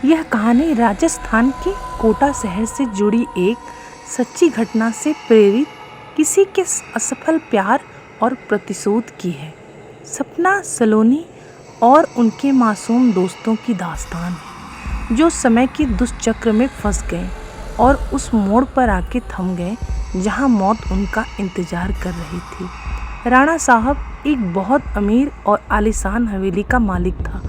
यह कहानी राजस्थान के कोटा शहर से जुड़ी एक सच्ची घटना से प्रेरित किसी के असफल प्यार और प्रतिशोध की है। सपना सलोनी और उनके मासूम दोस्तों की दास्तान है, जो समय के दुष्चक्र में फंस गए और उस मोड़ पर आके थम गए जहां मौत उनका इंतजार कर रही थी। राणा साहब एक बहुत अमीर और आलीशान हवेली का मालिक था।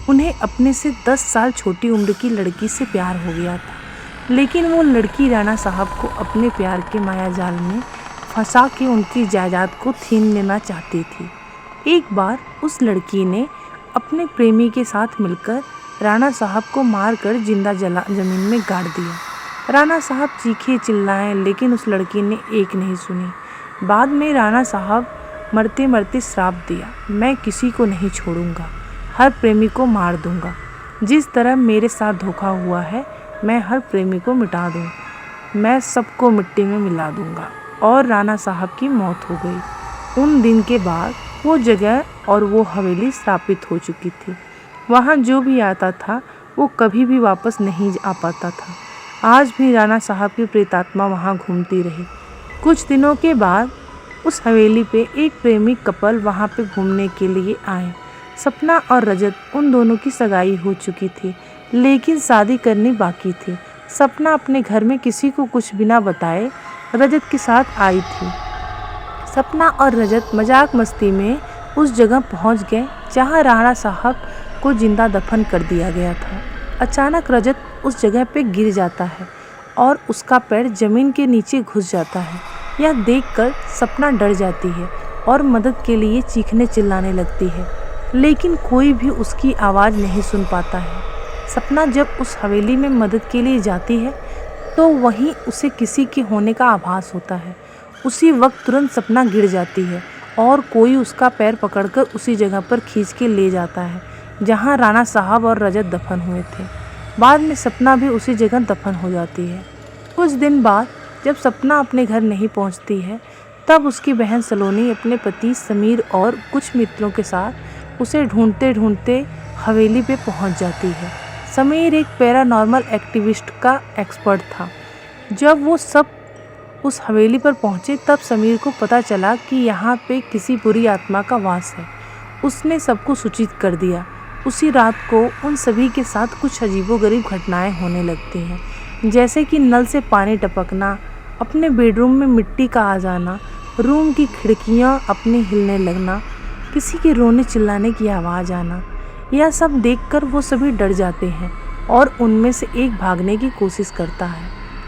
उन्हें अपने से 10 साल छोटी उम्र की लड़की से प्यार हो गया था, लेकिन वो लड़की राणा साहब को अपने प्यार के मायाजाल में फंसा के उनकी जायदाद को छीन लेना चाहती थी। एक बार उस लड़की ने अपने प्रेमी के साथ मिलकर राणा साहब को मारकर जिंदा जमीन में गाड़ दिया। राणा साहब चीखे चिल्लाए, लेकिन उस लड़की ने एक नहीं सुनी। बाद में राणा साहब मरते मरते श्राप दिया, मैं किसी को नहीं छोड़ूंगा, हर प्रेमी को मार दूंगा। जिस तरह मेरे साथ धोखा हुआ है, मैं हर प्रेमी को मिटा दूँ, मैं सबको मिट्टी में मिला दूंगा। और राणा साहब की मौत हो गई। उन दिन के बाद वो जगह और वो हवेली श्रापित हो चुकी थी। वहाँ जो भी आता था वो कभी भी वापस नहीं आ पाता था। आज भी राणा साहब की प्रेतात्मा वहाँ घूमती रही। कुछ दिनों के बाद उस हवेली पे एक प्रेमी कपल वहाँ पे घूमने के लिए आए। सपना और रजत, उन दोनों की सगाई हो चुकी थी, लेकिन शादी करनी बाकी थी। सपना अपने घर में किसी को कुछ बिना बताए रजत के साथ आई थी। सपना और रजत मजाक मस्ती में उस जगह पहुंच गए जहां राणा साहब को जिंदा दफन कर दिया गया था। अचानक रजत उस जगह पे गिर जाता है और उसका पैर जमीन के नीचे घुस जाता है। यह देखकर सपना डर जाती है और मदद के लिए चीखने चिल्लाने लगती है, लेकिन कोई भी उसकी आवाज़ नहीं सुन पाता है। सपना जब उस हवेली में मदद के लिए जाती है तो वहीं उसे किसी के होने का आभास होता है। उसी वक्त तुरंत सपना गिर जाती है और कोई उसका पैर पकड़कर उसी जगह पर खींच के ले जाता है जहां राणा साहब और रजत दफन हुए थे। बाद में सपना भी उसी जगह दफन हो जाती है। कुछ दिन बाद जब सपना अपने घर नहीं पहुंचती है, तब उसकी बहन सलोनी अपने पति समीर और कुछ मित्रों के साथ उसे ढूंढते ढूंढते हवेली पे पहुंच जाती है। समीर एक पैरानॉर्मल एक्टिविस्ट का एक्सपर्ट था। जब वो सब उस हवेली पर पहुंचे तब समीर को पता चला कि यहाँ पे किसी बुरी आत्मा का वास है। उसने सबको सूचित कर दिया। उसी रात को उन सभी के साथ कुछ अजीबोगरीब घटनाएं होने लगती हैं, जैसे कि नल से पानी टपकना, अपने बेडरूम में मिट्टी का आ जाना, रूम की खिड़कियाँ अपने हिलने लगना, किसी के रोने चिल्लाने की आवाज़ आना। यह सब देखकर वो सभी डर जाते हैं और उनमें से एक भागने की कोशिश करता है,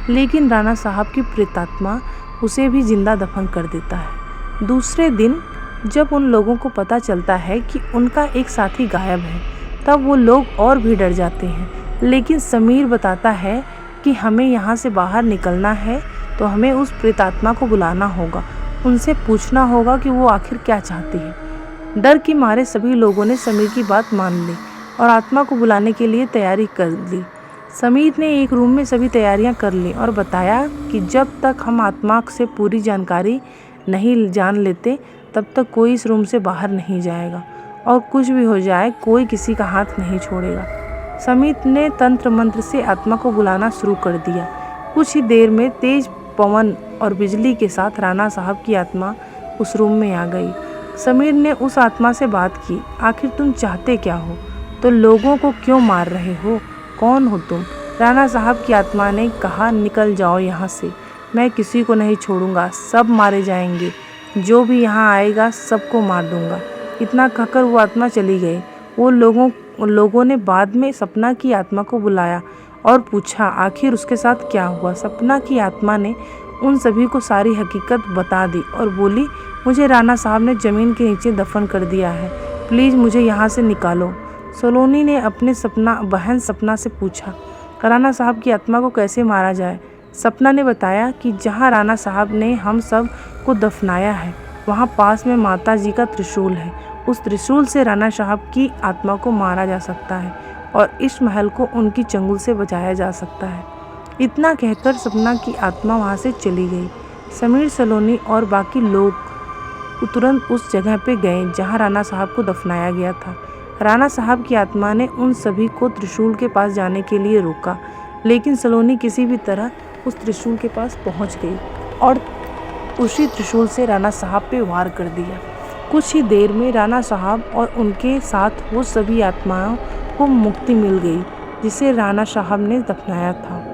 लेकिन राणा साहब की प्रेतात्मा उसे भी जिंदा दफन कर देता है। दूसरे दिन जब उन लोगों को पता चलता है कि उनका एक साथी गायब है, तब वो लोग और भी डर जाते हैं, लेकिन समीर बताता है कि हमें यहाँ से बाहर निकलना है तो हमें उस प्रेतात्मा को बुलाना होगा, उनसे पूछना होगा कि वो आखिर क्या चाहती है। डर के मारे सभी लोगों ने समीर की बात मान ली और आत्मा को बुलाने के लिए तैयारी कर ली। समीर ने एक रूम में सभी तैयारियां कर ली और बताया कि जब तक हम आत्मा से पूरी जानकारी नहीं जान लेते तब तक कोई इस रूम से बाहर नहीं जाएगा, और कुछ भी हो जाए कोई किसी का हाथ नहीं छोड़ेगा। समीर ने तंत्र मंत्र से आत्मा को बुलाना शुरू कर दिया। कुछ ही देर में तेज पवन और बिजली के साथ राणा साहब की आत्मा उस रूम में आ गई। समीर ने उस आत्मा से बात की, आखिर तुम चाहते क्या हो? तो लोगों को क्यों मार रहे हो? कौन हो तुम? राणा साहब की आत्मा ने कहा, निकल जाओ यहाँ से, मैं किसी को नहीं छोड़ूंगा, सब मारे जाएंगे, जो भी यहाँ आएगा सबको मार दूंगा। इतना कहकर वो आत्मा चली गई। वो लोगों ने बाद में सपना की आत्मा को बुलाया और पूछा आखिर उसके साथ क्या हुआ। सपना की आत्मा ने उन सभी को सारी हकीकत बता दी और बोली, मुझे राणा साहब ने ज़मीन के नीचे दफन कर दिया है, प्लीज़ मुझे यहाँ से निकालो। सलोनी ने अपने बहन सपना से पूछा, राणा साहब की आत्मा को कैसे मारा जाए? सपना ने बताया कि जहाँ राणा साहब ने हम सब को दफनाया है वहाँ पास में माता जी का त्रिशूल है, उस त्रिशूल से राणा साहब की आत्मा को मारा जा सकता है और इस महल को उनकी चंगुल से बचाया जा सकता है। इतना कहकर सपना की आत्मा वहाँ से चली गई। समीर, सलोनी और बाकी लोग तुरंत उस जगह पे गए जहाँ राणा साहब को दफनाया गया था। राणा साहब की आत्मा ने उन सभी को त्रिशूल के पास जाने के लिए रोका, लेकिन सलोनी किसी भी तरह उस त्रिशूल के पास पहुंच गई और उसी त्रिशूल से राणा साहब पे वार कर दिया। कुछ ही देर में राणा साहब और उनके साथ वो सभी आत्माओं को मुक्ति मिल गई जिसे राणा साहब ने दफनाया था।